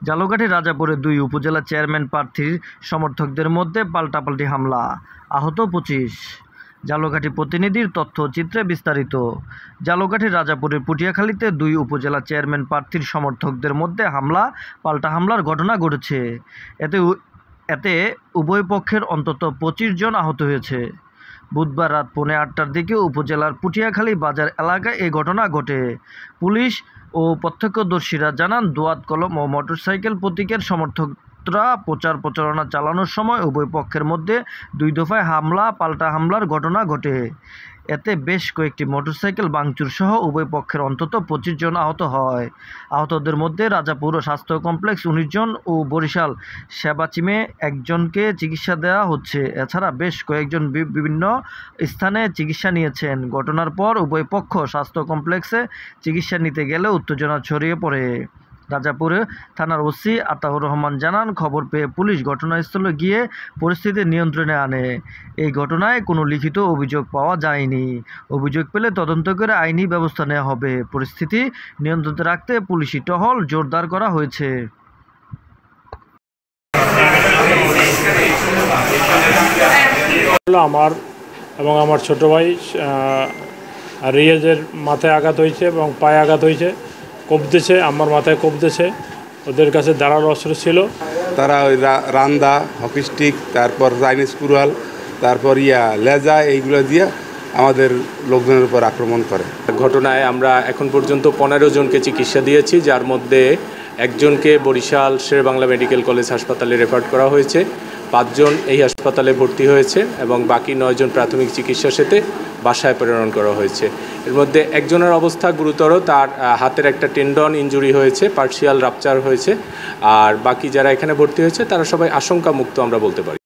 ঝালকাঠি রাজাপুরে দুই উপজেলা চেয়ারম্যান প্রার্থীর সমর্থকদের মধ্যে পাল্টাপাল্টি হামলা, আহত ২৫। ঝালকাঠি প্রতিনিধির তথ্যচিত্রে বিস্তারিত। ঝালকাঠি রাজাপুরের পুটিয়াখালীতে দুই উপজেলা চেয়ারম্যান প্রার্থীর সমর্থকদের মধ্যে পাল্টা হামলার ঘটনা ঘটেছে। এতে উভয় পক্ষের অন্তত ২৫ জন আহত হয়েছে। বুধবার রাত 8:45টার দিকে উপজেলার পুটিয়াখালী বাজার এলাকায় এই ঘটনা ঘটে। পুলিশ ও প্রত্যক্ষদর্শীরা জানান, দোয়াত কলম ও মোটরসাইকেল প্রতীকের সমর্থকরা প্রচার প্রচারণা চালানোর সময় উভয় পক্ষের মধ্যে দুই দফায় পাল্টা হামলার ঘটনা ঘটে। এতে বেশ কয়েকটি মোটরসাইকেল ভাঙচুর সহ উভয় পক্ষের অন্তত ২৫ জন আহত হয়। আহতদের মধ্যে রাজাপুর স্বাস্থ্য কমপ্লেক্স ১৯ জন ও বরিশাল সেবাচিমে একজনকে চিকিৎসা দেওয়া হচ্ছে। এছাড়া বেশ কয়েকজন বিভিন্ন স্থানে চিকিৎসা নিয়েছেন। ঘটনার পর উভয় পক্ষ স্বাস্থ্য কমপ্লেক্সে চিকিৎসা নিতে গেলে উত্তেজনা ছড়িয়ে পড়ে। রাজাপুর থানার ওসি আতাউর রহমান জানান, খবর পেয়ে পুলিশ ঘটনাস্থলে গিয়ে পরিস্থিতি নিয়ন্ত্রণে আনে। এই ঘটনায় কোনো লিখিত অভিযোগ পাওয়া যায়নি। অভিযোগ পেলে তদন্ত করে আইনি ব্যবস্থা নেওয়া হবে। পরিস্থিতি নিয়ন্ত্রণে রাখতে পুলিশি টহল জোরদার করা হয়েছে। আমার এবং আমার ছোট ভাই রিয়াজের মাথায় আঘাত হয়েছে এবং পায়ে আঘাত হয়েছে, কবতেছে, আমার মাথায় কবতেছে। ওদের কাছে ধারালো অস্ত্র ছিল। তারা ওই রান্দা, হকি স্টিক, তারপর চাইনিজ কুড়াল, তারপর লেজা, এইগুলো দিয়ে আমাদের লোকজনের উপর আক্রমণ করে। ঘটনায় আমরা এখন পর্যন্ত ১৫ জনকে চিকিৎসা দিয়েছি, যার মধ্যে একজনকে বরিশাল শেরেবাংলা মেডিকেল কলেজ হাসপাতালে রেফার করা হয়েছে। ৫ জন এই হাসপাতালে ভর্তি হয়েছে এবং বাকি ৯ জন প্রাথমিক চিকিৎসার সাথে বাসায় প্রেরণ করা হয়েছে। এর মধ্যে একজনের অবস্থা গুরুতর, তার হাতের একটা টেন্ডন ইনজুরি হয়েছে, পার্শিয়াল রাপচার হয়েছে। আর বাকি যারা এখানে ভর্তি হয়েছে তারা সবাই আশঙ্কামুক্ত আমরা বলতে পারি।